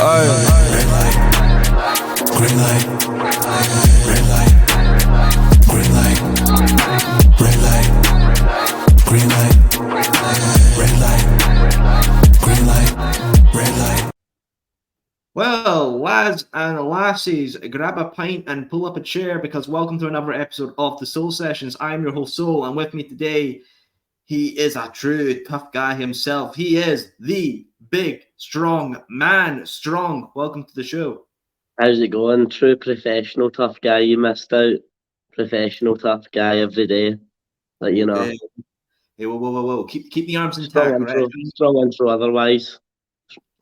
Red light, green light, red light, green light, red light, green light, red light, green light, red light. Well, lads and lassies, grab a pint and pull up a chair because welcome to another episode of the Soul Sessions. I'm your host, Soul, and with me today, he is a true tough guy himself. He is the big, strong man. Strong, welcome to the show. How's it going? True professional tough guy. You missed out. Professional tough guy every day. Like, you know. Hey, whoa. Keep the arms intact, right? Strong intro otherwise.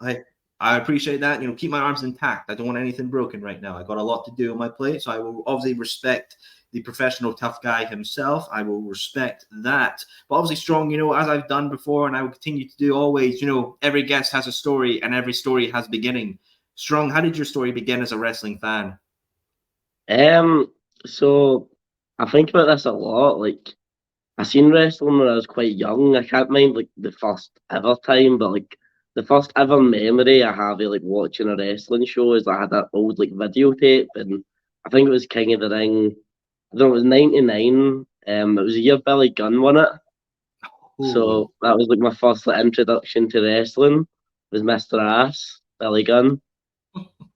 I appreciate that. Keep my arms intact. I don't want anything broken right now. I got a lot to do on my plate, so I will obviously respect the professional tough guy himself. I will respect that. But obviously, Strong, as I've done before, and I will continue to do always, every guest has a story, and every story has a beginning. Strong, how did your story begin as a wrestling fan? So I think about this a lot. Like, I seen wrestling when I was quite young. I can't mind like the first ever time, but like the first ever memory I have of like watching a wrestling show is I had that old like videotape, and I think it was King of the Ring. I don't know, it was '99. It was the year Billy Gunn won it. Ooh. So that was like my first like introduction to wrestling. Was Mr. Ass, Billy Gunn.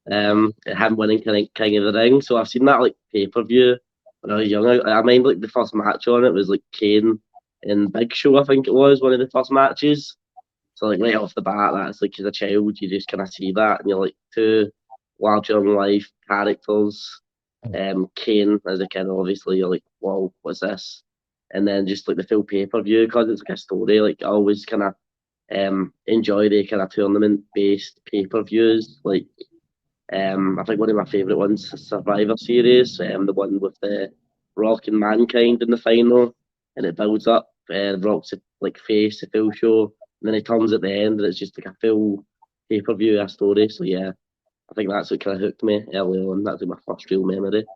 Him winning King of the Ring. So I've seen that like pay-per-view when I was young. I mind like the first match on it was like Kane and Big Show, I think it was, one of the first matches. So like right off the bat, that's like as a child, you just kind of see that, and you're like two larger than life characters. Kane as a kid, obviously, you're like, whoa, what's this? And then just like the full pay-per-view, because it's like a story, like I always kind of enjoy the kind of tournament-based pay-per-views. Like, I think one of my favourite ones is Survivor Series, the one with the Rock and Mankind in the final, and it builds up. Rock's like face, the full show, and then he turns at the end, and it's just like a full pay-per-view, a story. So yeah, I think that's what kind of hooked me early on. That's like my first real memory.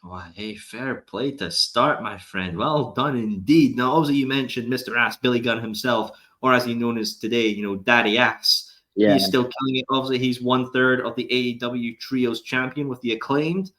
Oh, hey, fair play to start, my friend. Well done indeed. Now, obviously, you mentioned Mr. Ass, Billy Gunn himself, or as he's known as today, Daddy Ass. Yeah. He's still killing it. Obviously, he's 1/3 of the AEW Trios champion with the Acclaimed.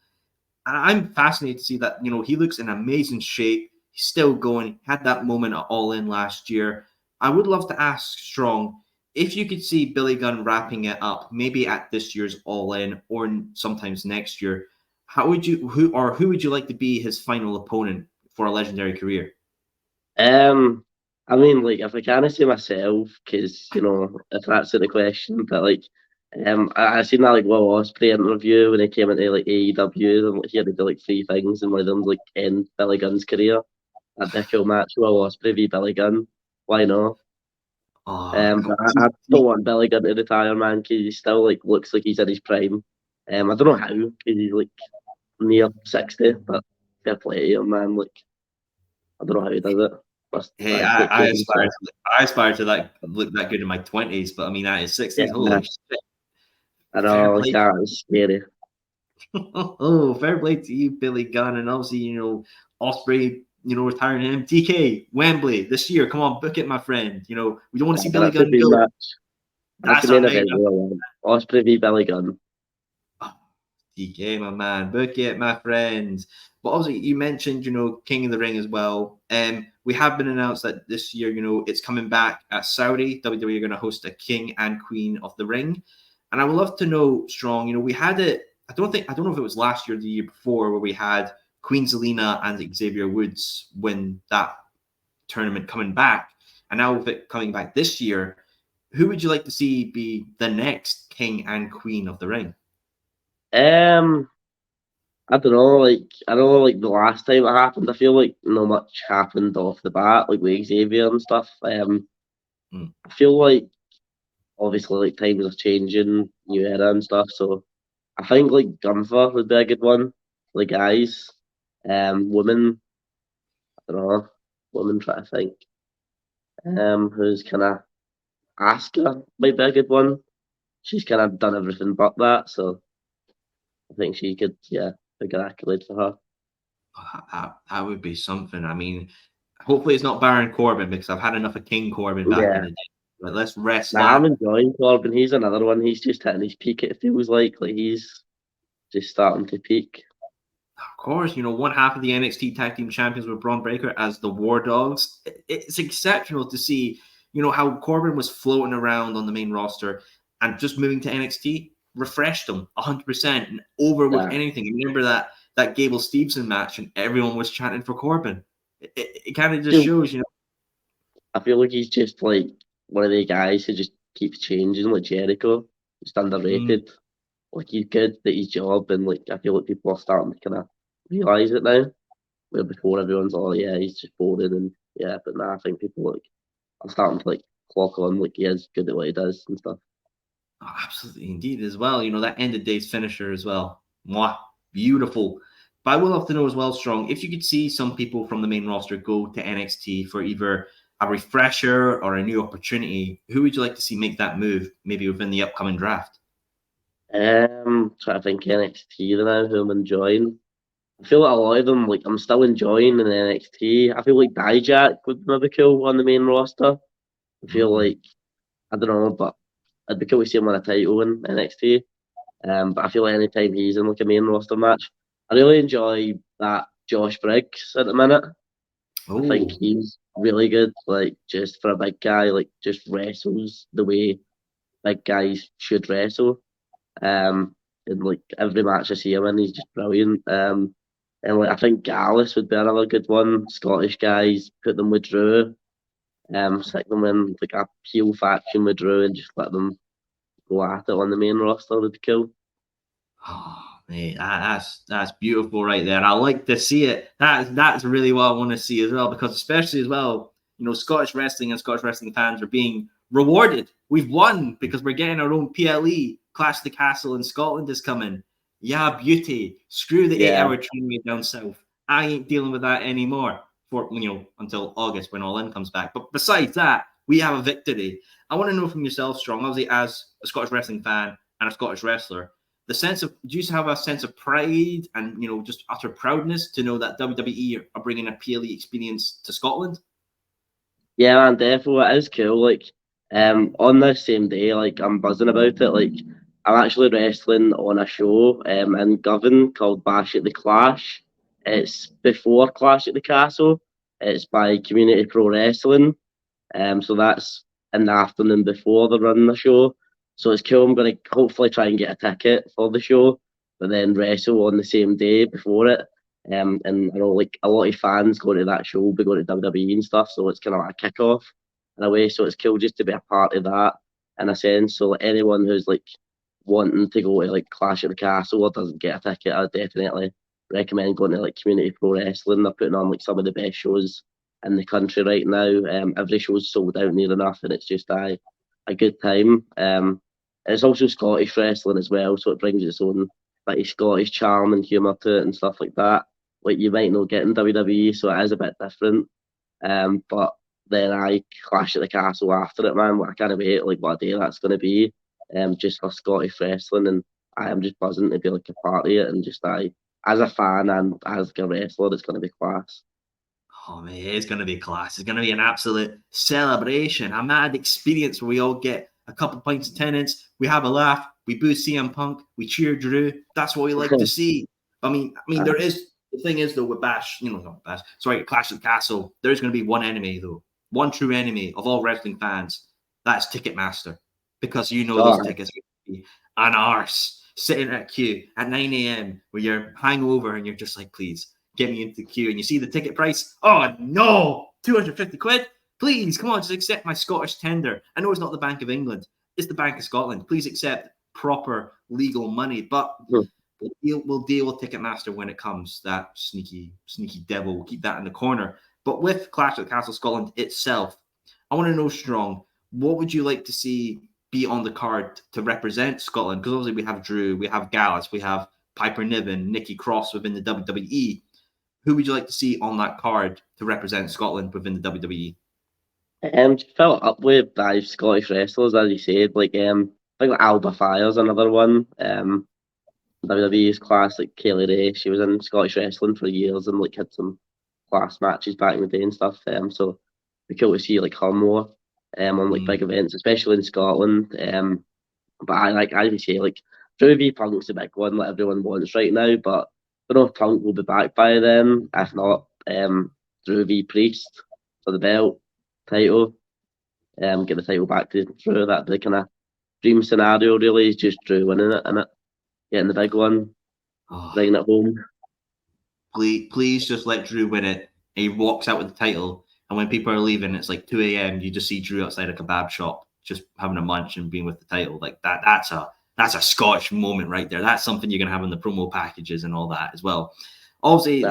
And I'm fascinated to see that, he looks in amazing shape. He's still going. Had that moment at All In last year. I would love to ask Strong, if you could see Billy Gunn wrapping it up, maybe at this year's All In or sometimes next year, who would you like to be his final opponent for a legendary career? I mean, like, if I can't say myself, because, if that's the question, but, like, I seen that, like, Will Ospreay interview when he came into, like, AEW, and like, he had to do, like, 3 things, and one of them was, like, end Billy Gunn's career. That'd be a cool match, Will Ospreay v Billy Gunn. Why not? But I don't want Billy Gunn to retire, man, because he still, like, looks like he's in his prime. I don't know how, because he's, like, near 60, but fair play to him, man. Like, I don't know how he does it. Hey, I aspire to look that good in my 20s, but I mean, at his 60s, holy shit. I know, like, that is scary. Oh, fair play to you, Billy Gunn, and obviously, Ospreay, retiring him. DK, Wembley, this year, come on, book it, my friend. We don't want to see Billy Gunn go. That's the main event. Ospreay v Billy Gunn. DK, my man, book it, my friend. But obviously, you mentioned, King of the Ring as well. We have been announced that this year, it's coming back at Saudi. WWE are going to host a King and Queen of the Ring. And I would love to know, Strong, we had it, I don't know if it was last year or the year before, where we had Queen Zelina and Xavier Woods win that tournament coming back. And now with it coming back this year, who would you like to see be the next King and Queen of the Ring? I don't know, like, I know, like, the last time it happened, I feel like not much happened off the bat, like, with Xavier and stuff. I feel like, obviously, like, times are changing, new era and stuff, so I think, like, Gunther would be a good one, like, guys. Women, I don't know, women try to think. Who's kind of, Asuka might be a good one. She's kind of done everything but that, so I think she could, a good accolade for her. That would be something. I mean, hopefully it's not Baron Corbin, because I've had enough of King Corbin back in the day. But let's rest Nah, I'm that. enjoying Corbin. He's another one. He's just hitting his peak. It feels like he's just starting to peak. Of course, one half of the NXT Tag Team Champions were Braun Breaker as the War Dogs. It's exceptional to see, how Corbin was floating around on the main roster and just moving to NXT refreshed them 100% and over with anything. Remember that Gable Stevenson match and everyone was chanting for Corbin. It kind of just shows, I feel like he's just like one of the guys who just keeps changing, like Jericho. Just underrated. Like he's good at his job, and like I feel like people are starting to kind of realize it now. Where before everyone's oh yeah, he's just boring, and yeah, but now I think people like are starting to like clock on like he is good at what he does and stuff. Oh, absolutely, indeed, as well. That end of days finisher as well. Mwah, beautiful. But I will love to know as well, Strong, if you could see some people from the main roster go to NXT for either a refresher or a new opportunity, who would you like to see make that move, maybe within the upcoming draft? Trying to think NXT now who I'm enjoying. I feel like a lot of them, like I'm still enjoying in NXT. I feel like Dijak would maybe cool on the main roster. I feel like I don't know, but I'd be cool to see him win a title in NXT. But I feel like anytime he's in like a main roster match, I really enjoy that Josh Briggs at the minute. I think he's really good, like just for a big guy, like just wrestles the way big guys should wrestle. And like every match I see him in, he's just brilliant. And like I think Gallus would be another good one. Scottish guys, put them with Drew, stick them in like a heel faction with Drew, and just let them go at it on the main roster would be cool. Oh, mate, that's beautiful right there. I like to see it. That's really what I want to see as well, because especially as well, Scottish wrestling and Scottish wrestling fans are being rewarded. We've won because we're getting our own PLE. Clash of the Castle in Scotland is coming. Yeah, beauty. Screw the 8-hour train ride down south. I ain't dealing with that anymore for until August when All In comes back. But besides that, we have a victory. I want to know from yourself, Strong, obviously as a Scottish wrestling fan and a Scottish wrestler, do you have a sense of pride and just utter proudness to know that WWE are bringing a PLE experience to Scotland? Yeah, man, definitely it is cool. Like, on this same day, like I'm buzzing about it. Like, I'm actually wrestling on a show in Govan called Bash at the Clash. It's before Clash at the Castle. It's by Community Pro Wrestling. So that's in the afternoon before they're running the show. So it's cool. I'm going to hopefully try and get a ticket for the show, but then wrestle on the same day before it. And I know like a lot of fans going to that show will be going to WWE and stuff, so it's kind of like a kickoff in a way. So it's cool just to be a part of that in a sense. So like, anyone who's like wanting to go to like Clash at the Castle or doesn't get a ticket, I definitely recommend going to like Community Pro Wrestling. They're putting on like some of the best shows in the country right now. Every show's sold out near enough, and it's just a good time. It's also Scottish wrestling as well, so it brings its own like Scottish charm and humour to it and stuff like that. Like you might not get in WWE, so it is a bit different. But then I Clash at the Castle after it, man. I can't wait. Like what a day that's going to be. Just for Scottish wrestling, and I am just buzzing to be like a part of it, and just as a fan and as a wrestler, it's going to be class. Oh man, it's going to be class. It's going to be an absolute celebration, a mad experience where we all get a couple pints of tenants, we have a laugh, we boo CM Punk, we cheer Drew. That's what we like to see. I mean, there is the thing is though with Bash, not Bash. Sorry, Clash of the Castle. There's going to be one enemy though, one true enemy of all wrestling fans. That's Ticketmaster, because those tickets are going to be an arse sitting at a queue at 9 a.m. where you're hangover and you're just like, please get me into the queue, and you see the ticket price. Oh no, 250 quid. Please, come on, just accept my Scottish tender. I know it's not the Bank of England. It's the Bank of Scotland. Please accept proper legal money. But we'll deal with Ticketmaster when it comes. That sneaky devil. We'll keep that in the corner. But with Clash at the Castle Scotland itself, I want to know, Strong, what would you like to see be on the card to represent Scotland? Because obviously we have Drew, we have Gallus, we have Piper Niven, Nikki Cross within the WWE. Who would you like to see on that card to represent Scotland within the WWE? Just fill it up with five Scottish wrestlers, as you said. Like I think like Alba Fire's another one. WWE's class, like Kaylee Ray, she was in Scottish wrestling for years and like had some class matches back in the day and stuff. So it'd be cool to see like her more. on like big events, especially in Scotland. But I like, as you say, like Drew v Punk's the big one that everyone wants right now. But I don't know if Punk will be back by then. If not, Drew v Priest for the belt title. Get the title back to Drew. That'd be the kind of dream scenario. Really, is just Drew winning it and getting the big one, bringing it home. Please just let Drew win it. He walks out with the title, and when people are leaving, it's like 2 a.m. You just see Drew outside a kebab shop, just having a munch and being with the title. Like that's a Scottish moment right there. That's something you're gonna have in the promo packages and all that as well. Obviously,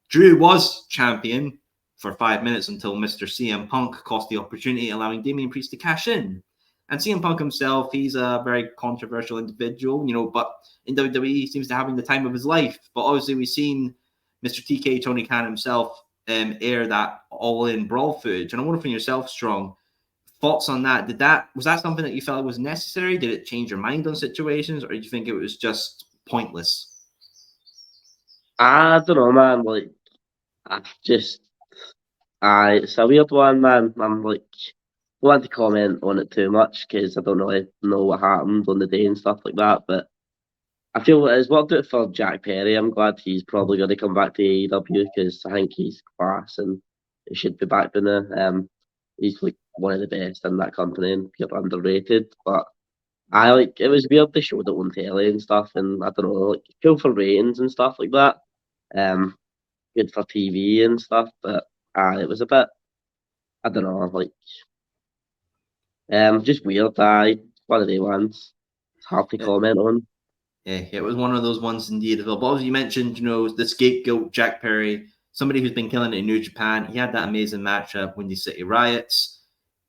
Drew was champion for 5 minutes until Mr. CM Punk cost the opportunity, allowing Damian Priest to cash in. And CM Punk himself, he's a very controversial individual, but in WWE, he seems to be having the time of his life. But obviously, we've seen Mr. TK, Tony Khan himself, air that all-in brawl footage. And I wonder from yourself, Strong, thoughts on that? Was that something that you felt was necessary? Did it change your mind on situations, or did you think it was just pointless? I don't know, man. Like, it's a weird one, man. I'm like, I don't want to comment on it too much because I don't really know what happened on the day and stuff like that. But I feel it's worked out for Jack Perry. I'm glad he's probably going to come back to AEW because I think he's class and he should be back in there. He's like one of the best in that company and people underrated. But it was weird they showed it on telly and stuff, and I don't know, like cool for ratings and stuff like that. Good for TV and stuff, but it was a bit, I don't know, like just weird. One of the ones. It's hard to comment on. Yeah, it was one of those ones indeed. But as you mentioned, the scapegoat Jack Perry, somebody who's been killing it in New Japan. He had that amazing match at Windy City Riots.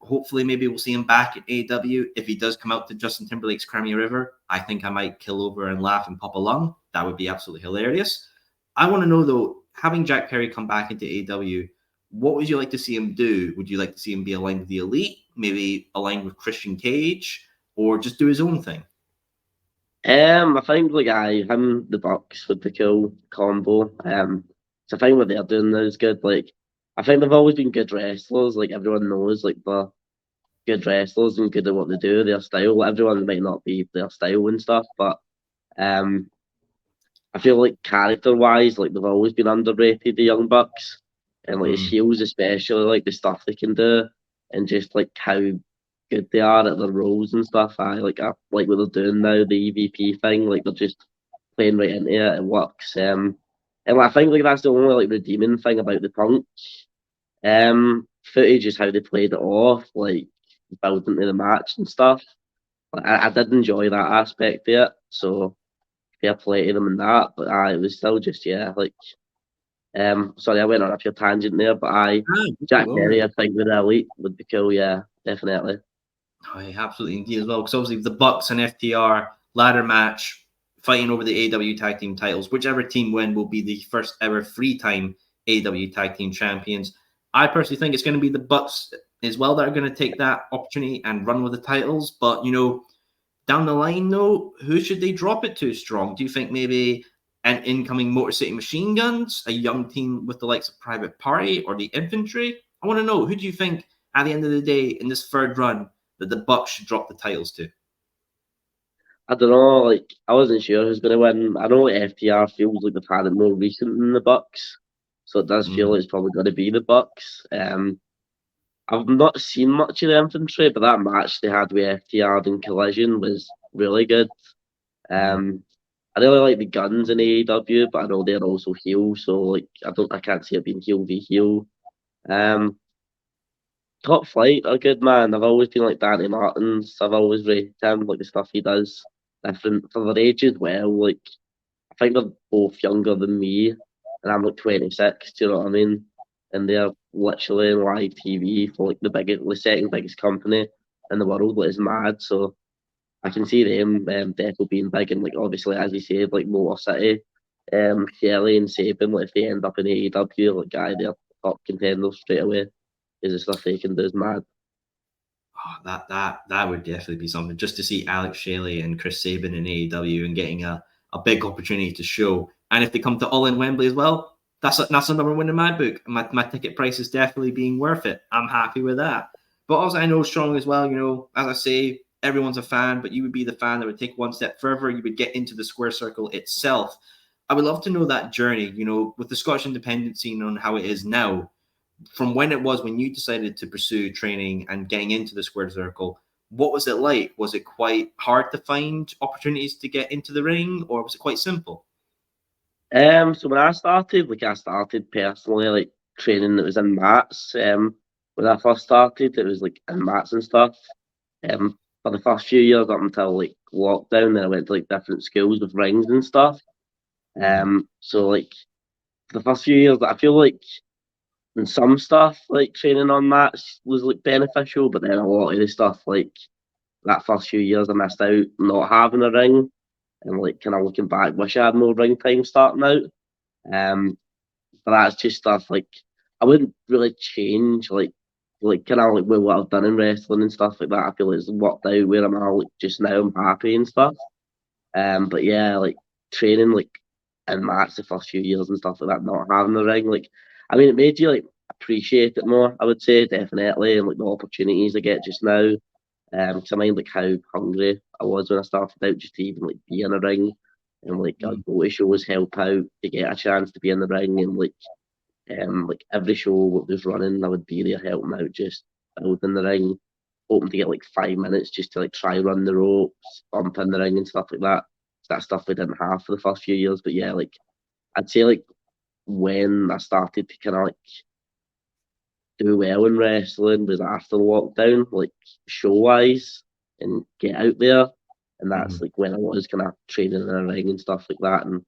Hopefully, maybe we'll see him back at AEW. If he does come out to Justin Timberlake's Crimea River, I think I might kill over and laugh and pop a lung. That would be absolutely hilarious. I want to know, though, having Jack Perry come back into AEW, what would you like to see him do? Would you like to see him be aligned with the Elite, maybe aligned with Christian Cage, or just do his own thing? I think him, the Bucks with the cool combo. So I think what they're doing is good. Like, I think they've always been good wrestlers. Like, everyone knows, like, they're good wrestlers and good at what they do, their style. Everyone might not be their style and stuff, but I feel like character-wise, like, they've always been underrated, the Young Bucks. And, like, his heels especially, like, the stuff they can do and just, like, how good they are at their roles and stuff. I like what they're doing now, the EVP thing. Like, they're just playing right into it. It works. And I think like that's the only like redeeming thing about the Punk footage is how they played it off, like building to the match and stuff. Like, I did enjoy that aspect of it. So fair play to them in that. But it was still just like. Sorry, I went on a pure tangent there, but Jack Perry, I think with the Elite would be cool. Yeah, definitely. Oh, yeah, absolutely indeed as well. Because obviously the Bucks and FTR ladder match fighting over the AEW tag team titles. Whichever team win will be the first ever 3-time AEW tag team champions. I personally think it's going to be the Bucks as well that are going to take that opportunity and run with the titles. But down the line though, who should they drop it to? Strong? Do you think maybe an incoming Motor City Machine Guns, a young team with the likes of Private Party or the Infantry? I want to know, who do you think at the end of the day in this third run that the Bucks should drop the titles to? I don't know, like I wasn't sure who's going to win. I know FTR feels like they've had it more recent than the Bucks, so it does feel like it's probably going to be the Bucks. I've not seen much of the Infantry, but that match they had with FTR in Collision was really good. I really like the Guns in AEW, but I know they're also heel, so like I can't see it being heel v heel. Top Flight are good, man. I've always been like Danny Martins. I've always rated him, like the stuff he does. Different for their age as well. Like I think they're both younger than me, and I'm like 26. Do you know what I mean? And they're literally in live TV for like the second biggest company in the world. That is mad. So I can see them definitely being big, and like obviously as you said, like Motor City, Shelley and Sabin. Like if they end up in AEW, like they're top contenders straight away. Is the stuff they can do is mad. Oh, that would definitely be something, just to see Alex Shelley and Chris Sabin in AEW and getting a big opportunity to show. And if they come to All In Wembley as well, that's a number one in my book. My ticket price is definitely being worth it. I'm happy with that. But also I know strong as well, as I say, everyone's a fan, but you would be the fan that would take one step further. You would get into the square circle itself. I would love to know that journey, with the Scottish independent scene on how it is now, from when it was when you decided to pursue training and getting into the square circle. What was it like? Was it quite hard to find opportunities to get into the ring, or was it quite simple? So when I started personally training that was in mats. When I first started, it was in mats and stuff. For the first few years up until lockdown, then I went to different schools with rings and stuff. So for the first few years, I feel in some stuff training on mats was beneficial, but then a lot of the stuff that first few years I missed out not having a ring, and kind of looking back, wish I had more ring time starting out. But that's just stuff I wouldn't really change kind of with what I've done in wrestling and stuff like that. I feel it's worked out where I'm at just now. I'm happy and stuff. But yeah, training in mats the first few years and stuff like that, not having the ring, I mean, it made you appreciate it more. I would say definitely, and the opportunities I get just now. Cause I mind how hungry I was when I started out, just to even be in a ring, and I'd go to shows, help out to get a chance to be in the ring, and every show that was running, I would be there helping out, just building the ring, hoping to get 5 minutes just to try run the ropes, bump in the ring and stuff like that. That stuff we didn't have for the first few years, but yeah, I'd say when I started to kind of do well in wrestling was after lockdown, show wise, and get out there. And that's when I was kind of training in a ring and stuff like that. And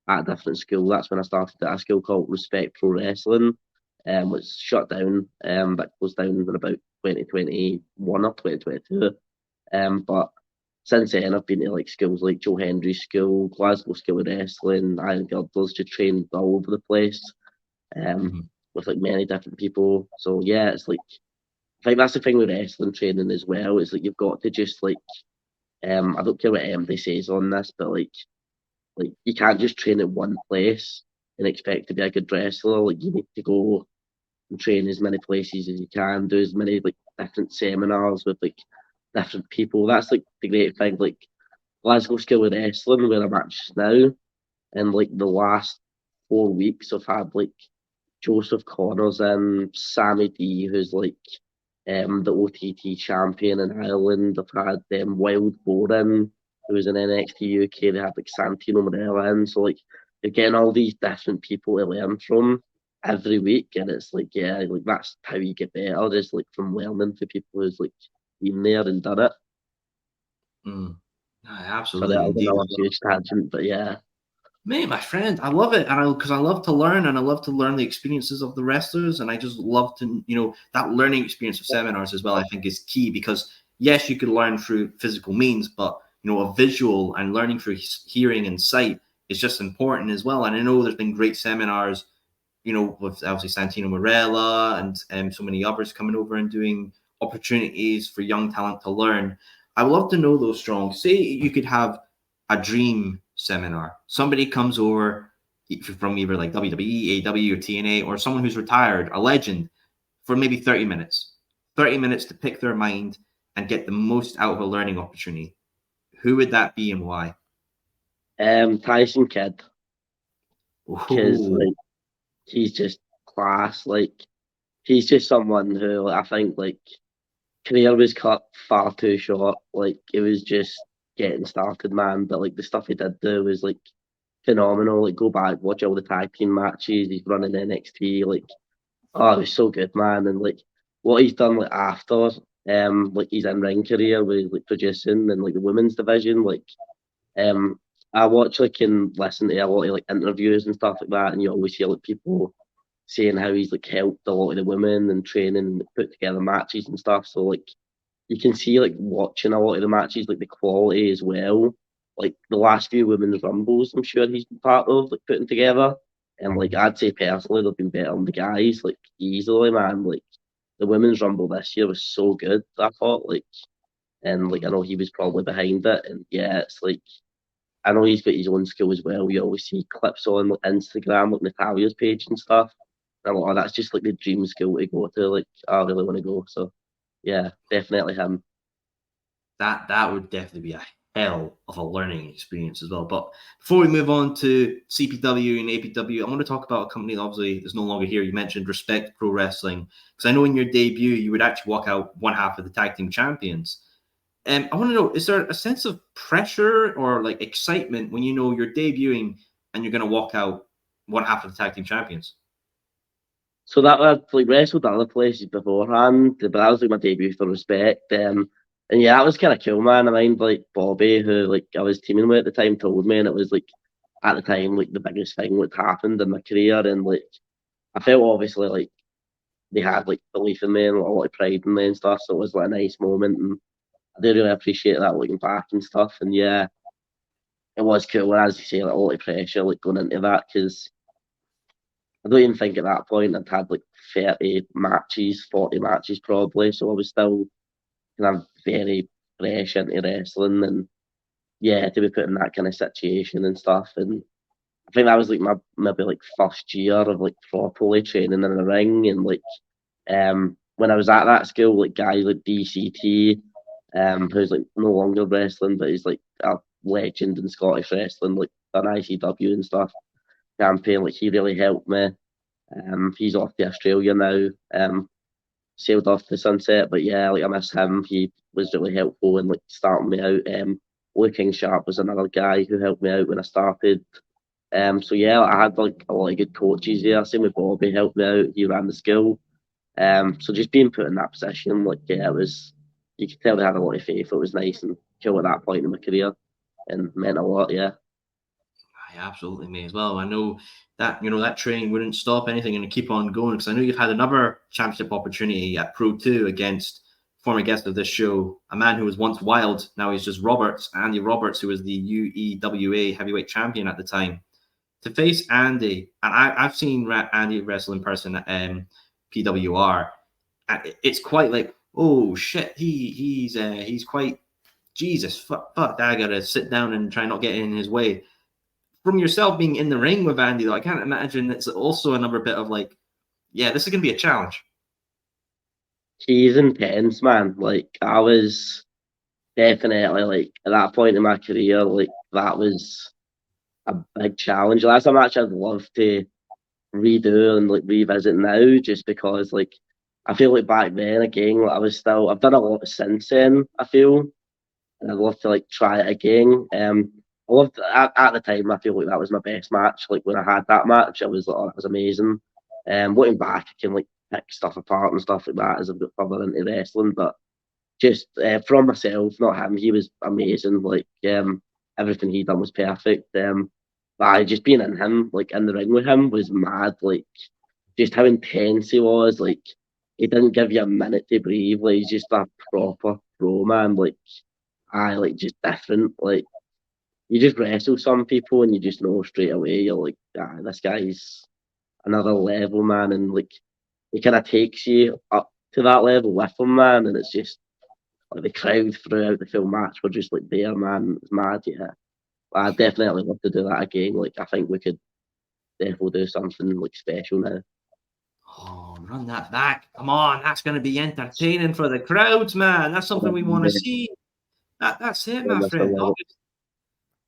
at a different school, that's when I started at a school called Respect Pro Wrestling, which shut down, but closed down in about 2021 or 2022. But since then, I've been to schools like Joe Hendry's school, Glasgow School of Wrestling, Iron Girdlers, just trained all over the place. With many different people. So yeah, it's I think that's the thing with wrestling training as well. Is you've got to just I don't care what MD says on this, but you can't just train at one place and expect to be a good wrestler. You need to go and train as many places as you can, do as many different seminars with different people. That's the great thing. Glasgow School of Wrestling, where I'm at just now, and the last 4 weeks I've had Joseph Connors and Sammy D, who's the OTT champion in Ireland. I've had Wild Boar, who was in NXT UK. They had Santino Marella in. So you're getting all these different people to learn from every week, and it's that's how you get better, is from learning from people who's been there and done it. Absolutely. So that'll be a huge tangent, but yeah. Mate, my friend, I love it, and because I love to learn, and I love to learn the experiences of the wrestlers, and I just love to, that learning experience of seminars as well. I think is key, because yes, you could learn through physical means, but a visual and learning through hearing and sight is just important as well. And I know there's been great seminars, with obviously Santino Marella and so many others coming over and doing opportunities for young talent to learn. I would love to know those strong. Say you could have a dream seminar. Somebody comes over from either WWE, AEW, or TNA, or someone who's retired, a legend, for maybe 30 minutes. 30 minutes to pick their mind and get the most out of a learning opportunity. Who would that be and why? Tyson Kidd. Because he's just class. He's just someone who I think career was cut far too short. It was just getting started, man. But the stuff he did do was phenomenal. Go back, watch all the tag team matches. He's running NXT. Oh, it was so good, man. And what he's done after, his in-ring career with producing and the women's division. I watch and listen to a lot of interviews and stuff like that, and you always hear people saying how he's helped a lot of the women and training and put together matches and stuff. So you can see watching a lot of the matches, the quality as well. The last few women's rumbles, I'm sure he's been part of putting together. And I'd say personally they've been better than the guys, easily, man. The women's rumble this year was so good, I thought, and I know he was probably behind it. And yeah, it's I know he's got his own skill as well. You always see clips on Instagram, Natalia's page and stuff. And that's just the dream school to go to. I really want to go. So yeah, definitely him. That would definitely be a hell of a learning experience as well. But before we move on to CPW and APW, I want to talk about a company that obviously is no longer here. You mentioned Respect Pro Wrestling, because I know in your debut you would actually walk out one half of the tag team champions. I want to know, is there a sense of pressure or like excitement when you know you're debuting and you're going to walk out one half of the tag team champions? So that I'd like wrestled other places beforehand, but that was like my debut for Respect. And yeah, that was kind of cool, man. I mind like Bobby, who like I was teaming with at the time, told me, and it was like at the time like the biggest thing that happened in my career, and like I felt obviously like they had like belief in me and a lot of pride in me and stuff. So it was like a nice moment, and I do really appreciate that looking back and stuff. And yeah, it was cool. And as you say, like a lot of pressure like going into that because I don't even think at that point I'd had like 30 matches, 40 matches probably. So I was still kind of very fresh into wrestling and yeah, to be put in that kind of situation and stuff. And I think that was like my maybe like first year of like properly training in the ring and like when I was at that school, like guys like DCT, who's like no longer wrestling, but he's like a legend in Scottish wrestling, like an ICW and stuff campaign. Like he really helped me. He's off to Australia now. Sailed off the sunset, but yeah, like I miss him. He was really helpful in like starting me out. Looking Sharp was another guy who helped me out when I started. So yeah, I had like a lot of good coaches there. Same with Bobby, helped me out. He ran the school. So just being put in that position, like yeah, it was. You could tell they had a lot of faith. It was nice and cool at that point in my career, and meant a lot. Yeah. I absolutely may as well. I know that that training wouldn't stop anything and keep on going, because I know you've had another championship opportunity at Pro 2 against former guest of this show, a man who was once Wild, now he's just Roberts, Andy Roberts, who was the UEWA heavyweight champion at the time. To face Andy, and I've seen Andy wrestle in person at PWR, and it's quite like, oh shit, he's quite Jesus, fuck, I gotta sit down and try not get in his way. From yourself being in the ring with Andy, though, I can't imagine it's also another bit of like, yeah, this is gonna be a challenge. He's intense, man. Like I was definitely like at that point in my career, like that was a big challenge. That's a match I'd love to redo and like revisit now, just because like I feel like back then again, like, I've done a lot since then. I feel, and I'd love to like try it again. I loved at the time. I feel like that was my best match. Like when I had that match, I was like, oh, that was amazing. Looking back, I can like pick stuff apart and stuff like that as I've got further into wrestling, but just from myself, not him. He was amazing. Like everything he done was perfect. But I just being in him, like in the ring with him, was mad. Like just how intense he was. Like he didn't give you a minute to breathe. Like he's just a proper pro man. Like I like just different. Like you just wrestle some people and you just know straight away. You're like, ah, this guy's another level, man. And like he kind of takes you up to that level with him, man. And it's just like the crowd throughout the full match were just like there, man. It's mad, yeah. I definitely love to do that again. Like I think we could definitely do something like special now. Oh, run that back. Come on, that's going to be entertaining for the crowds, man. That's something we want to see. That's it, my friend.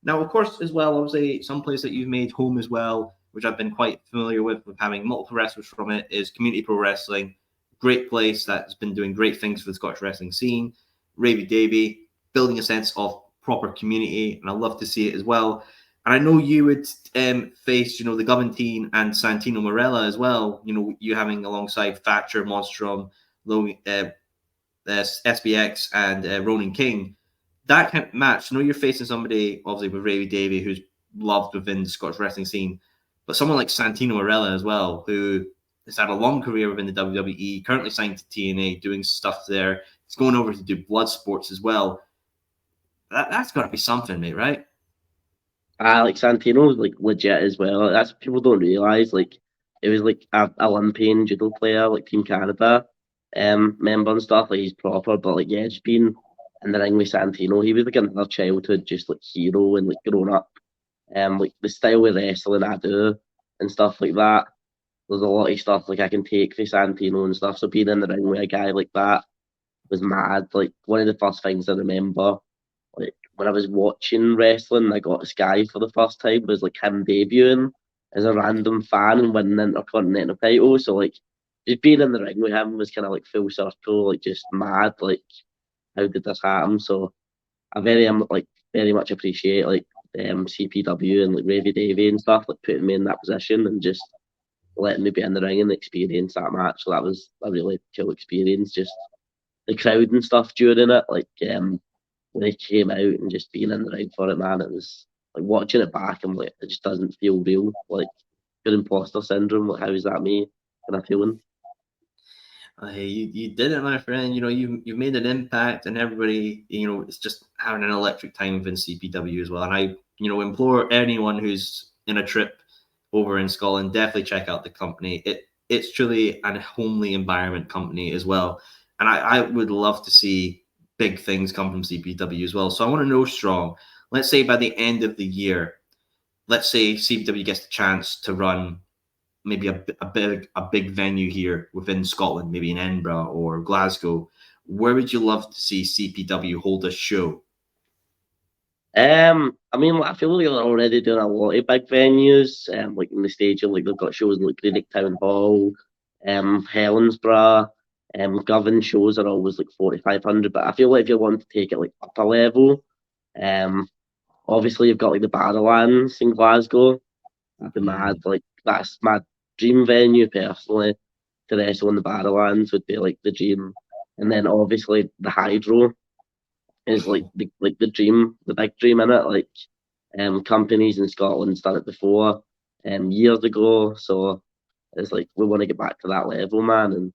Now, of course, as well, obviously, some place that you've made home as well, which I've been quite familiar with having multiple wrestlers from it, is Community Pro Wrestling. Great place that's been doing great things for the Scottish wrestling scene. Ravie-Davie, building a sense of proper community, and I love to see it as well. And I know you would face, the Govan team and Santino Marella as well. You having alongside Thatcher, Monstrom, SBX, and Ronan King. That kind of match, you're facing somebody, obviously, with Ravie-Davie, who's loved within the Scottish wrestling scene, but someone like Santino Marella as well, who has had a long career within the WWE, currently signed to TNA, doing stuff there. He's going over to do blood sports as well. That's got to be something, mate, right? Like Santino's like legit as well. That's people don't realize. Like it was like a Olympian judo player, like Team Canada, member and stuff. Like he's proper, but like yeah, just being in the ring with Santino, he was like another childhood just like hero and like grown up. Like the style of wrestling I do and stuff like that. There's a lot of stuff like I can take for Santino and stuff. So being in the ring with a guy like that was mad. Like, one of the first things I remember, like, when I was watching wrestling, I got a Sky for the first time, was like him debuting as a random fan and winning the Intercontinental title. So like, just being in the ring with him was kind of like full circle, like just mad. Like, how did this happen? So I very much appreciate like CPW and like Ravie-Davie and stuff, like putting me in that position and just letting me be in the ring and experience that match. So that was a really cool experience. Just the crowd and stuff during it, like when they came out and just being in the ring for it, man, it was like watching it back. I'm like, it just doesn't feel real. Like, good imposter syndrome. Like, how is that me kind of feeling? Hey, you did it, my friend. You know, you made an impact, and everybody, you know, it's just having an electric time within CPW as well. And I, you know, implore anyone who's in a trip over in Scotland, definitely check out the company. It's truly a homely environment company as well. And I would love to see big things come from CPW as well. So I want to know, Strong, let's say by the end of the year, let's say CPW gets the chance to run maybe a big venue here within Scotland, maybe in Edinburgh or Glasgow. Where would you love to see CPW hold a show? I mean, I feel like they're already doing a lot of big venues, like in the stadium, like they've got shows in like Greenock Town Hall, Helensburgh, Govan shows are always like 4,500. But I feel like if you want to take it like up a level, obviously you've got like the Barrowlands in Glasgow. That'd be mad. Like, that's my dream venue personally. To wrestle in the Barrowlands would be like the dream, and then obviously the Hydro is like the dream, the big dream in it. Like, companies in Scotland's done it before, years ago. So it's like we want to get back to that level, man, and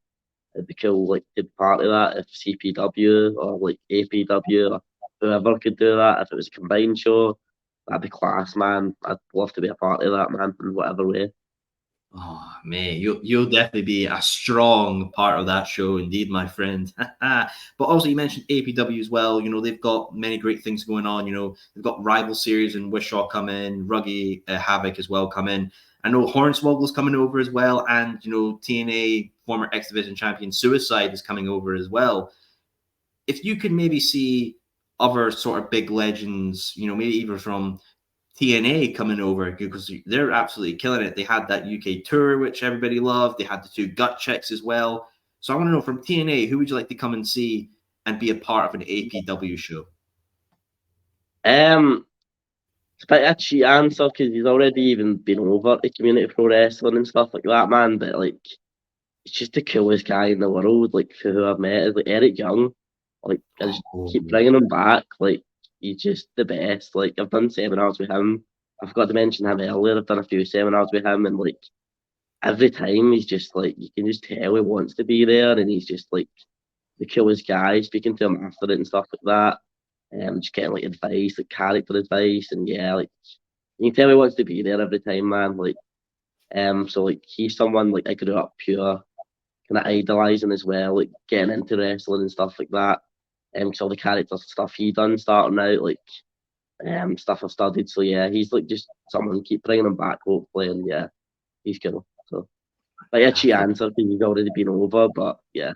it'd be cool like to be part of that if CPW or like APW or whoever could do that. If it was a combined show, that'd be class, man. I'd love to be a part of that, man, in whatever way. Oh man, you'll definitely be a strong part of that show, indeed, my friend. But also, you mentioned APW as well. You know, they've got many great things going on. You know, they've got Rival Series and Wishaw come in, Ruggy Havoc as well come in. I know Hornswoggle's coming over as well, and you know, TNA former X Division champion Suicide is coming over as well. If you could maybe see other sort of big legends, you know, maybe even from TNA coming over, because they're absolutely killing it. They had that UK tour, which everybody loved. They had the 2 gut checks as well. So I want to know, from TNA, who would you like to come and see and be a part of an APW show? It's a bit of a cheat answer because he's already even been over to Community Pro Wrestling and stuff like that, man. But like, it's just the coolest guy in the world. Like, who I've met is like Eric Young. Like, I just keep bringing him back. Like, he's just the best. Like, I've done seminars with him. I forgot to mention him earlier. I've done a few seminars with him, and like every time he's just like, you can just tell he wants to be there, and he's just like the coolest guy. Speaking to him after it and stuff like that, just getting like advice, like character advice, and yeah, like you can tell he wants to be there every time, man. Like, so like he's someone like I grew up pure kind of idolizing as well, like getting into wrestling and stuff like that. So the character stuff he done starting out, like stuff I've studied. So yeah, he's like just someone keep bringing him back, hopefully, and yeah, he's cool. So like a cheat answer because he's already been over, but yeah.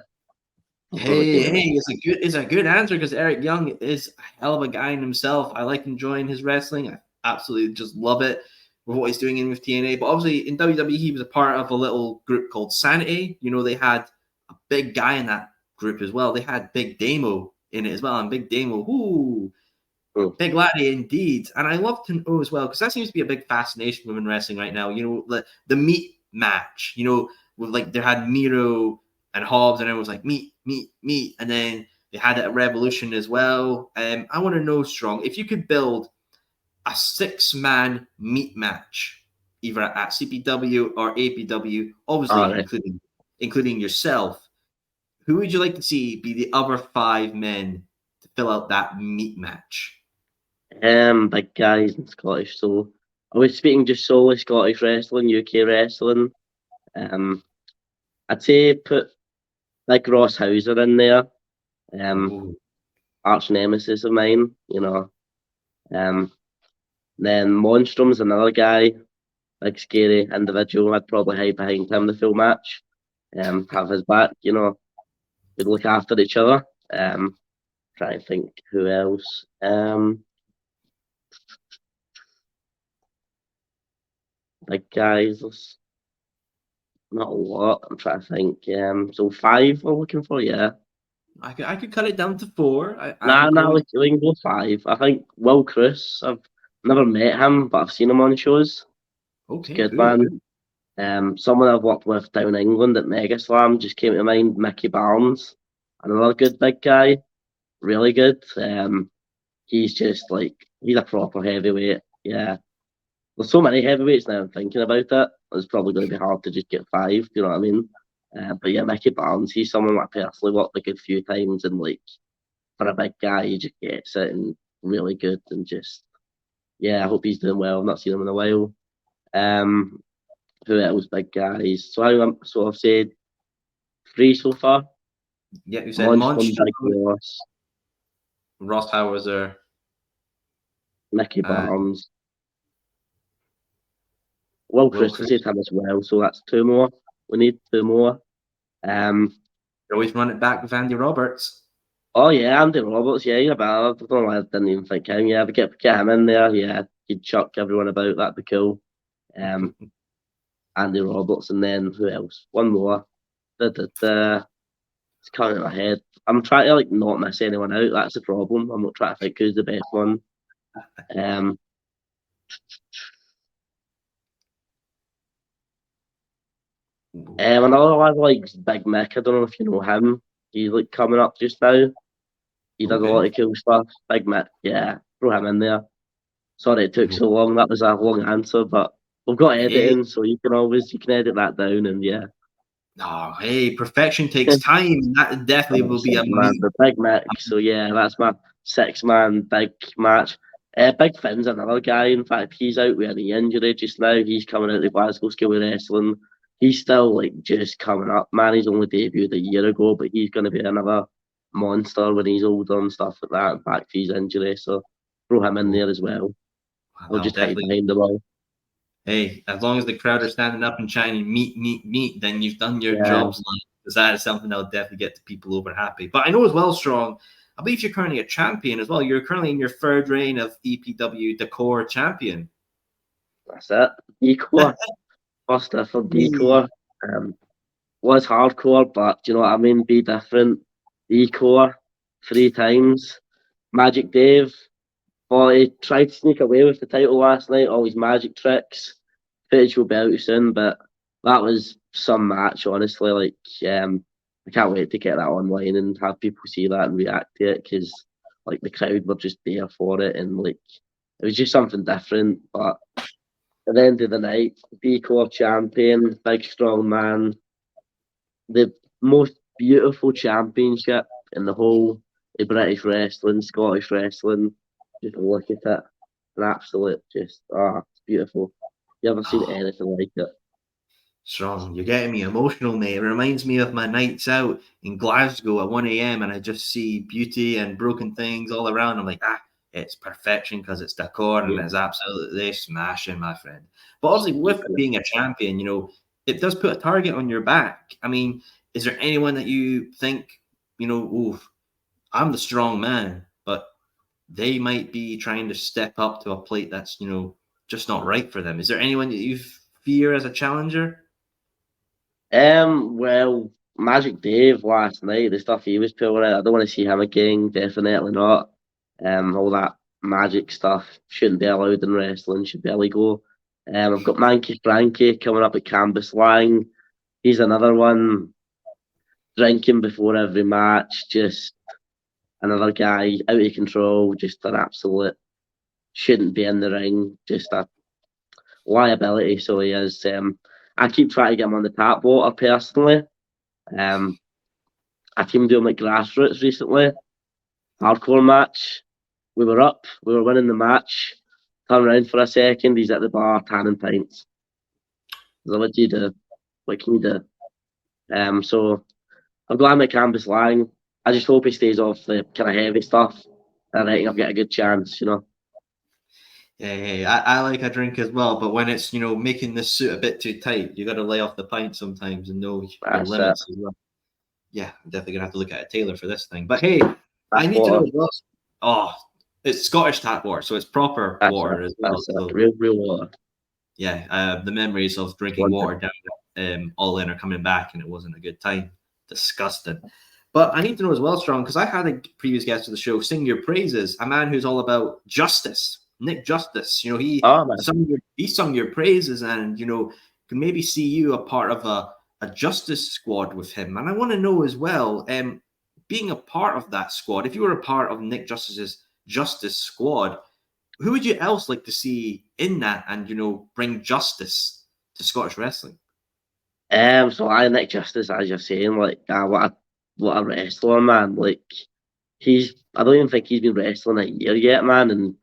Hey, it's a good answer because Eric Young is a hell of a guy in himself. I like enjoying his wrestling. I absolutely just love it with what he's doing in with TNA. But obviously in WWE, he was a part of a little group called Sanity. You know, they had a big guy in that group as well. They had Big Damo in it as well, and Big Damo, big laddie indeed. And I love to know as well, because that seems to be a big fascination within wrestling right now. You know, the meat match. You know, with like they had Miro and Hobbs, and everyone was like meat, and then they had it at Revolution as well. I want to know, Strong, if you could build a 6-man meat match, either at CPW or APW, obviously including yourself, who would you like to see be the other 5 men to fill out that meat match? Big guys in Scottish. So I was speaking just solely Scottish wrestling, UK wrestling. I'd say put like Ross Hauser in there. Arch nemesis of mine, you know. Then Monstrum's another guy, like scary individual. I'd probably hide behind him the full match. Have his back, you know. We'd look after each other. Trying to think who else. Big guys, there's not a lot. I'm trying to think. So 5 we're looking for, yeah. I could cut it down to 4. Nah, we can go 5. I think Will Cruz, I've never met him, but I've seen him on shows. Okay, Good man. Someone I've worked with down in England at Mega Slam just came to mind, Mickey Barnes. Another good big guy. Really good. He's just like, he's a proper heavyweight. Yeah. There's so many heavyweights now I'm thinking about it. It's probably going to be hard to just get 5, do you know what I mean? But yeah, Mickey Barnes, he's someone I personally worked a good few times, and like, for a big guy, he just gets it and really good, and just, yeah, I hope he's doing well. I've not seen him in a while. Who else, big guys? So I've said 3 so far. Yeah, you said Monster, Big Ross Hauser, Mickey Barnes. Will Chris has said him as well, so that's 2 more. We need 2 more. You always run it back with Andy Roberts. Oh yeah, Andy Roberts, yeah, you're bad. I don't know why I didn't even think him. Yeah, but get him in there, yeah, he'd chuck everyone about, that'd be cool. Andy Roberts, and then who else? One more. It's coming in my head. I'm trying to like not miss anyone out, that's the problem. I'm not trying to think who's the best one. Another one like Big Mick, I don't know if you know him. He's like coming up just now. He does a lot of cool stuff. Big Mick, yeah, throw him in there. Sorry it took so long. That was a long answer, but we've got editing, so you can edit that down, and yeah. Oh, hey, perfection takes time. That definitely will be amazing. The Big Mick. So yeah, that's my 6-man big match. Big Finn's another guy. In fact, he's out with an injury just now. He's coming out of the Glasgow School of Wrestling. He's still like just coming up, man. He's only debuted a year ago, but he's going to be another monster when he's older and stuff like that. Back to his injury, so throw him in there as well. I'll just hide behind the wall. Hey, as long as the crowd are standing up and chanting meat, then you've done your jobs, because that is something that'll definitely get the people over happy. But I know as well, Strong, I believe you're currently a champion as well. You're currently in your 3rd reign of EPW Dcore Champion. That's it. Dcore. First for Dcore. Was hardcore, but do you know what I mean? Be different. Dcore 3 times. Magic Dave. Well, he tried to sneak away with the title last night, all his magic tricks. Footage will be out soon, but that was some match, honestly. Like, I can't wait to get that online and have people see that and react to it, because like the crowd were just there for it, and like it was just something different. But at the end of the night, Dcore champion, big strong man, the most beautiful championship in the whole of British wrestling, Scottish wrestling. Just look at it. An absolute it's beautiful. You haven't seen anything like it. Strong, you're getting me emotional, mate. It reminds me of my nights out in Glasgow at 1 a.m. and I just see beauty and broken things all around. I'm like, it's perfection because it's Dcore and it's absolutely smashing, my friend. But obviously, with being a champion, you know, it does put a target on your back. I mean, is there anyone that you think, you know, I'm the strong man, but they might be trying to step up to a plate that's, you know, just not right for them? Is there anyone that you fear as a challenger? Well, Magic Dave last night, the stuff he was pulling out, I don't want to see him again, definitely not. All that magic stuff shouldn't be allowed in wrestling, should be illegal. I've got Manky Frankie coming up at Canvas Lang. He's another one, drinking before every match, just another guy out of control, just an absolute, shouldn't be in the ring, just a liability, so he is. I keep trying to get him on the tap water personally. I teamed with him at Grassroots recently, hardcore match. We were up, we were winning the match, turn around for a second, he's at the bar tanning pints. So what do you do? What can you do? So I'm glad I'm at Canvas Lang. I just hope he stays off the kind of heavy stuff. I think I'll get a good chance, you know. Hey, I like a drink as well, but when it's, you know, making this suit a bit too tight, you got to lay off the pint sometimes and know your limits as well. Yeah, I'm definitely gonna have to look at a tailor for this thing. But hey, I That's need to know water. as well. Oh, it's Scottish tap water, so it's proper That's water it. as well. That's it. So Real water. yeah, the memories of drinking One water down all in are coming back, and it wasn't a good time. Disgusting. But I need to know as well, Strong, because I had a previous guest of the show sing your praises, a man who's all about justice, Nick Justice. You know, Oh man. he sung your praises, and you know, can maybe see you a part of a justice squad with him. And I want to know as well, being a part of that squad, if you were a part of Nick Justice's justice squad, who would you else like to see in that, and you know, bring justice to Scottish wrestling? So I Nick Justice, as you're saying, like what a wrestler, man. Like I don't even think he's been wrestling a year yet, man, and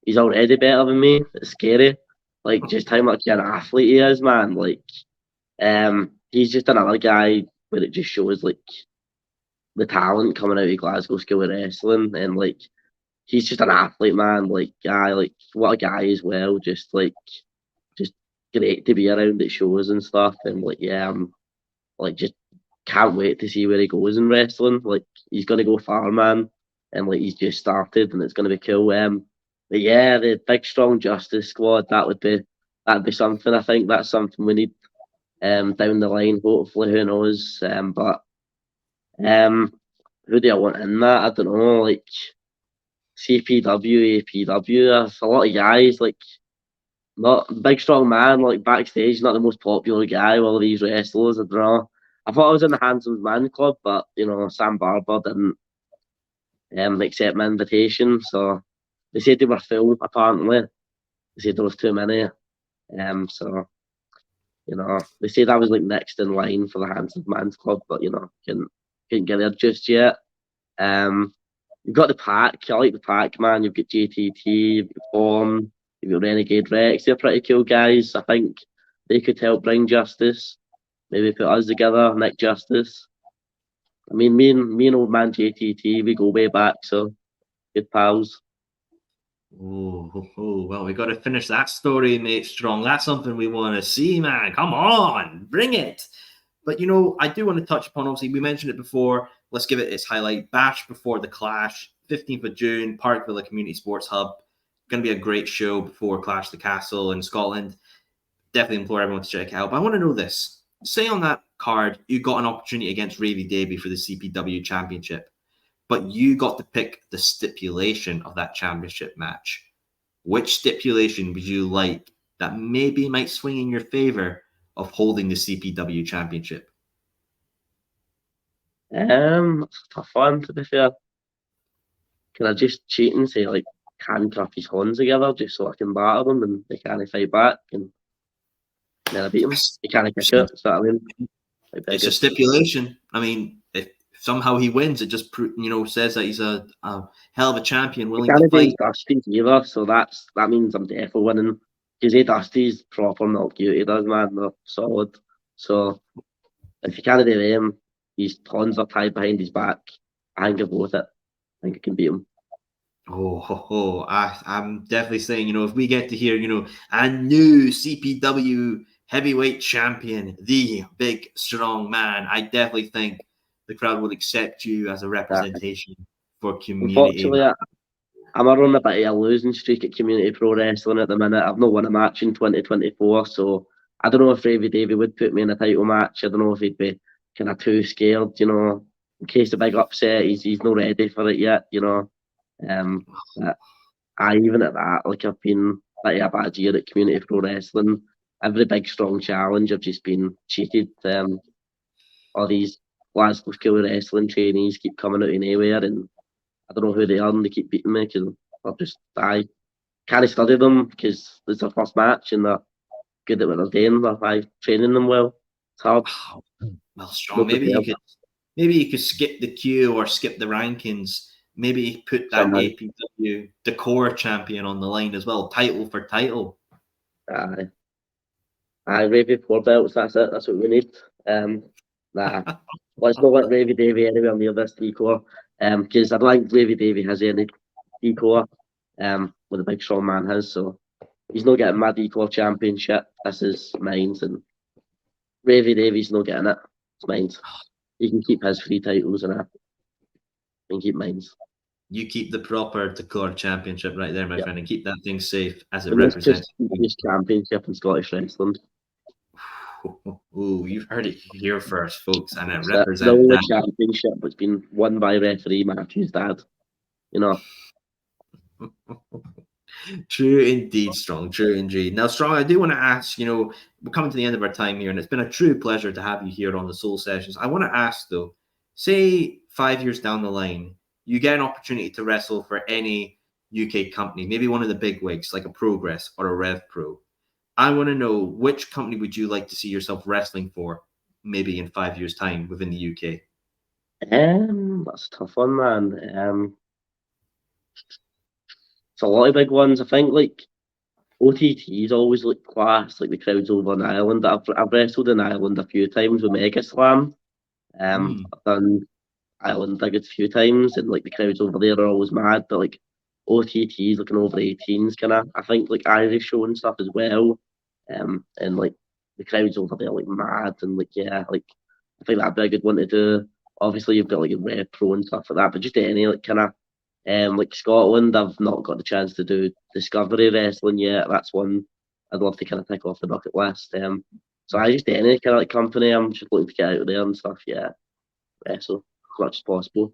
he's already better than me. It's scary. Like just how much of an athlete he is, man. Like he's just another guy where it just shows like the talent coming out of Glasgow School of Wrestling, and like he's just an athlete, man. Like guy, like what a guy as well. Just great to be around at shows and stuff, and like yeah, I'm like just can't wait to see where he goes in wrestling. Like he's gonna go far, man, and like he's just started, and it's gonna be cool. But yeah, the big strong Justice squad that'd be something. I think that's something we need down the line. Hopefully, who knows? But who do I want in that? I don't know. Like CPW, APW. There's a lot of guys like not big strong man like backstage, not the most popular guy with all these wrestlers. I don't know. I thought I was in the Handsome Man Club, but you know, Sam Barber didn't accept my invitation, so they said they were full apparently. They said there was too many. So you know, they said I was like next in line for the Handsome Man's Club, but you know, couldn't get there just yet. You've got the pack. I like the pack, man. You've got JTT, you've got Form, you've got Renegade Rex. They're pretty cool guys. I think they could help bring justice. Maybe put us together, Nick Justice. I mean, me and old man JTT, we go way back, so good pals. Well, we got to finish that story, mate. Strong. That's something we want to see, man. Come on, bring it. But you know, I do want to touch upon. Obviously, we mentioned it before. Let's give it its highlight. Bash before the Clash, 15th of June, Parkville Community Sports Hub. Going to be a great show before Clash the Castle in Scotland. Definitely implore everyone to check it out. But I want to know this. Say on that card, you got an opportunity against Ravie-Davie for the CPW Championship, but you got to pick the stipulation of that championship match. Which stipulation would you like that maybe might swing in your favor of holding the CPW Championship? It's a tough one to be fair. Can I just cheat and say like handcuff his horns together just so I can batter them and they can't fight back and then I beat him? He can't kick it. So I mean, it's a stipulation. I mean, if somehow he wins, it just says that he's a hell of a champion willing to fight. Dusty's either, so that means I'm definitely winning. Because Dusty's proper milk duty, does man, they're solid. So if you can't do them, his horns are tied behind his back. I think I go with it. I think I can beat him. I'm definitely saying, if we get to hear, a new CPW heavyweight champion, the big strong man, I definitely think the crowd will accept you as a representation for community. Unfortunately, I'm on a bit of a losing streak at community pro wrestling at the minute. I've not won a match in 2024, so I don't know if Ravie-Davie would put me in a title match. I don't know if he'd be kind of too scared, in case of big upset. He's not ready for it yet, even at that, like I've been like a bad year at community pro wrestling. Every big strong challenge, I've just been cheated. All these Glasgow School of Wrestling trainees keep coming out of nowhere, and I don't know who they are, and they keep beating me because I can't study them because it's their first match and they're good at what they're doing. I'm training them well. It's hard. Well, strong. Maybe you could skip the queue or skip the rankings. Maybe put that APW Dcore champion on the line as well, title for title. Ravie 4 belts. That's it. That's what we need. Let's not let Ravie-Davie anywhere near this Dcore. Because I don't think Ravie-Davie has any Dcore. What the big strong man has. So he's not getting my Dcore championship. This is mine, and Ravie-Davie's not getting it. It's mine. he can keep his 3 titles and I can keep mine. You keep the proper Dcore Championship right there, my Yep. friend, and keep that thing safe as it The most represents. prestigious championship in Scottish wrestling. Ooh, you've heard it here first, folks, and it It's the represents only that. championship that's been won by referee Matthew's dad. You know, True indeed, Strong. True indeed. Now, Strong, I do want to ask, we're coming to the end of our time here, and it's been a true pleasure to have you here on the Soul Sessions. I want to ask, though, say 5 years down the line, you get an opportunity to wrestle for any UK company, maybe one of the big wigs, like a Progress or a Rev Pro. I want to know, which company would you like to see yourself wrestling for, maybe in 5 years' time within the UK? that's a tough one, man. It's a lot of big ones. I think like OTT's always looked class, like the crowds over in Ireland. I've wrestled in Ireland a few times with Mega Slam. I've done Ireland a good few times, and like the crowds over there are always mad. But like OTT's looking over 18s, kind of. I think like Irish show and stuff as well. And like the crowds over there like mad, and like yeah, like I think that'd be a good one to do. Obviously, you've got like a Red Pro and stuff like that, but just any like kind of like Scotland, I've not got the chance to do Discovery Wrestling yet. That's one I'd love to kind of tick off the bucket list. So I just any kind of like company, I'm just looking to get out there and stuff. Yeah, wrestle as much as possible.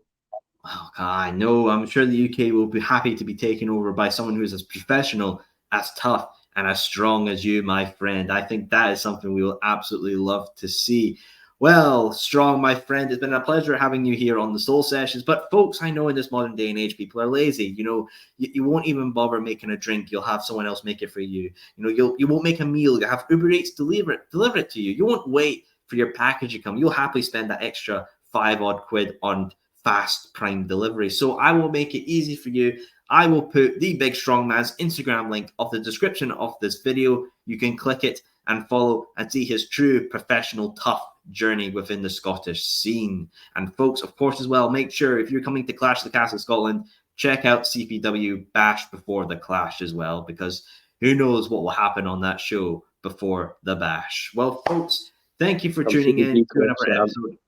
Well, I know. I'm sure the UK will be happy to be taken over by someone who's as professional, as tough, and as strong as you, my friend. I think that is something we will absolutely love to see. Well, Strong, my friend, it's been a pleasure having you here on the Soul Sessions. But folks, I know in this modern day and age, people are lazy. You won't even bother making a drink. You'll have someone else make it for you. You won't make a meal. You'll have Uber Eats deliver it to you. You won't wait for your package to come. You'll happily spend that extra 5 odd quid on fast Prime delivery. So I will make it easy for you. I will put the Big Strong Man's Instagram link of the description of this video. You can click it and follow and see his true professional, tough journey within the Scottish scene. And folks, of course, as well, make sure if you're coming to Clash of the Castle Scotland, check out CPW Bash Before the Clash as well, because who knows what will happen on that show before the Bash. Well, folks, thank you for tuning in to another episode.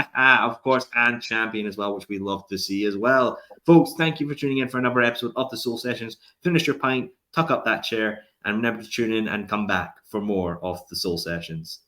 Of course, and Champion as well, which we love to see as well. Folks, thank you for tuning in for another episode of the Soul Sessions. Finish your pint, tuck up that chair, and remember to tune in and come back for more of the Soul Sessions.